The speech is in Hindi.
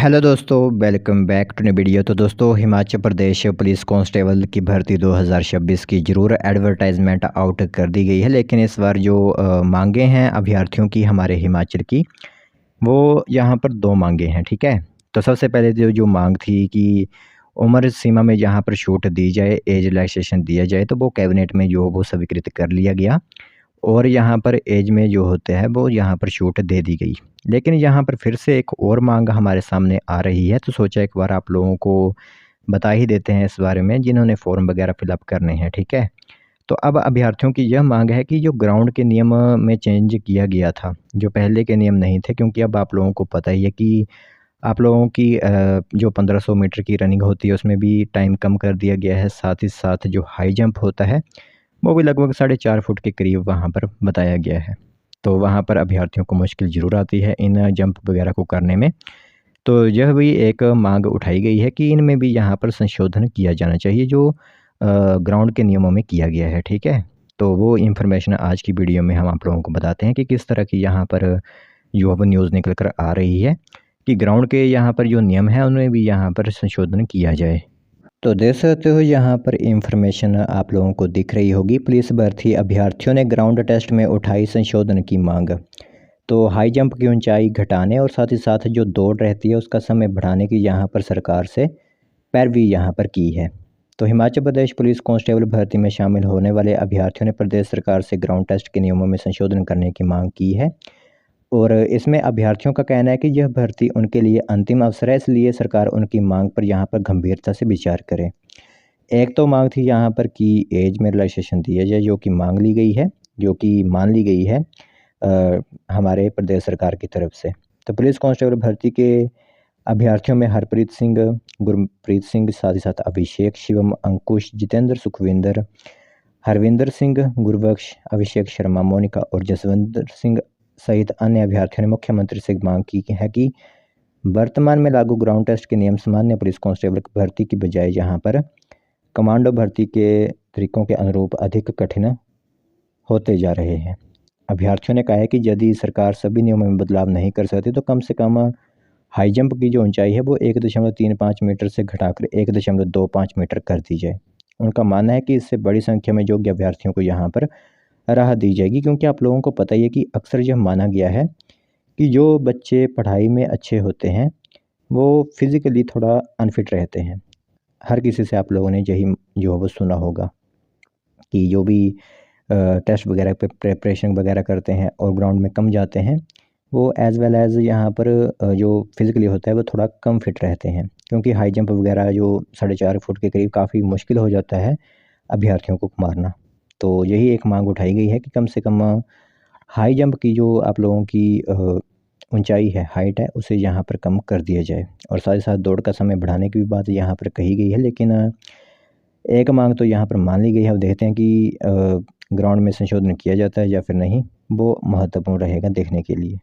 हेलो दोस्तों, welcome back to new video. तो दोस्तों, हिमाचल प्रदेश पुलिस कांस्टेबल की भर्ती 2026 की ज़रूर एडवर्टाइजमेंट आउट कर दी गई है। लेकिन इस बार जो मांगे हैं अभ्यर्थियों की हमारे हिमाचल की, वो यहाँ पर दो मांगे हैं। ठीक है, तो सबसे पहले जो मांग थी कि उम्र सीमा में यहाँ पर छूट दी जाए, एज रिलैक्सेशन दिया जाए, तो वो कैबिनेट में जो वो स्वीकृत कर लिया गया और यहाँ पर एज में जो होते हैं वो यहाँ पर छूट दे दी गई। लेकिन यहाँ पर फिर से एक और मांग हमारे सामने आ रही है, तो सोचा एक बार आप लोगों को बता ही देते हैं इस बारे में, जिन्होंने फॉर्म वगैरह फिलअप करने हैं। ठीक है, तो अब अभ्यर्थियों की यह मांग है कि जो ग्राउंड के नियम में चेंज किया गया था, जो पहले के नियम नहीं थे, क्योंकि अब आप लोगों को पता ही है कि आप लोगों की जो 1500 मीटर की रनिंग होती है उसमें भी टाइम कम कर दिया गया है। साथ ही साथ जो हाई जंप होता है वो भी लगभग 4.5 फुट के करीब वहाँ पर बताया गया है। तो वहाँ पर अभ्यर्थियों को मुश्किल ज़रूर आती है इन जंप वगैरह को करने में। तो यह भी एक मांग उठाई गई है कि इनमें भी यहाँ पर संशोधन किया जाना चाहिए, जो ग्राउंड के नियमों में किया गया है। ठीक है, तो वो इन्फॉर्मेशन आज की वीडियो में हम आप लोगों को बताते हैं कि किस तरह की यहाँ पर जो अब न्यूज़ निकल कर आ रही है कि ग्राउंड के यहाँ पर जो नियम हैं उनमें भी यहाँ पर संशोधन किया जाए। तो देख सकते हो यहाँ पर इंफॉर्मेशन आप लोगों को दिख रही होगी। पुलिस भर्ती अभ्यर्थियों ने ग्राउंड टेस्ट में उठाई संशोधन की मांग। तो हाई जंप की ऊंचाई घटाने और साथ ही साथ जो दौड़ रहती है उसका समय बढ़ाने की यहाँ पर सरकार से पैरवी यहाँ पर की है। तो हिमाचल प्रदेश पुलिस कांस्टेबल भर्ती में शामिल होने वाले अभ्यर्थियों ने प्रदेश सरकार से ग्राउंड टेस्ट के नियमों में संशोधन करने की मांग की है। और इसमें अभ्यर्थियों का कहना है कि यह भर्ती उनके लिए अंतिम अवसर है, इसलिए सरकार उनकी मांग पर यहाँ पर गंभीरता से विचार करे। एक तो मांग थी यहाँ पर कि एज में रिलैक्सेशन दिया जाए, जो कि मांग ली गई है, जो कि मान ली गई है हमारे प्रदेश सरकार की तरफ से। तो पुलिस कांस्टेबल भर्ती के अभ्यर्थियों में हरप्रीत सिंह, गुरप्रीत सिंह, साथ ही साथ अभिषेक, शिवम, अंकुश, जितेंद्र, सुखविंदर, हरविंदर सिंह, गुरबख्श, अभिषेक शर्मा, मोनिका और जसवंत सिंह सहित अन्य अभ्यर्थियों ने मुख्यमंत्री से मांग की है कि वर्तमान में लागू ग्राउंड टेस्ट के नियम सामान्य पुलिस कांस्टेबल भर्ती की बजाय यहाँ पर कमांडो भर्ती के तरीकों के अनुरूप अधिक कठिन होते जा रहे हैं। अभ्यर्थियों ने कहा है कि यदि सरकार सभी नियमों में बदलाव नहीं कर सकती तो कम से कम हाई जंप की जो ऊंचाई है वो 1.35 मीटर से घटाकर 1.25 मीटर कर दी जाए। उनका मानना है कि इससे बड़ी संख्या में योग्य अभ्यर्थियों को यहाँ पर राहत दी जाएगी, क्योंकि आप लोगों को पता ही है कि अक्सर यह माना गया है कि जो बच्चे पढ़ाई में अच्छे होते हैं वो फिज़िकली थोड़ा अनफिट रहते हैं। हर किसी से आप लोगों ने यही जो है वो सुना होगा कि जो भी टेस्ट वगैरह पे प्रिपरेशन वगैरह करते हैं और ग्राउंड में कम जाते हैं, वो एज़ वेल एज़ यहाँ पर जो फिज़िकली होता है वो थोड़ा कम फिट रहते हैं, क्योंकि हाई जंप वगैरह जो 4.5 फुट के करीब काफ़ी मुश्किल हो जाता है अभ्यर्थियों को मारना। तो यही एक मांग उठाई गई है कि कम से कम हाई जंप की जो आप लोगों की ऊंचाई है, हाइट है, उसे यहाँ पर कम कर दिया जाए। और साथ ही साथ दौड़ का समय बढ़ाने की भी बात यहाँ पर कही गई है। लेकिन एक मांग तो यहाँ पर मान ली गई है। अब देखते हैं कि ग्राउंड में संशोधन किया जाता है या फिर नहीं, वो महत्वपूर्ण रहेगा देखने के लिए।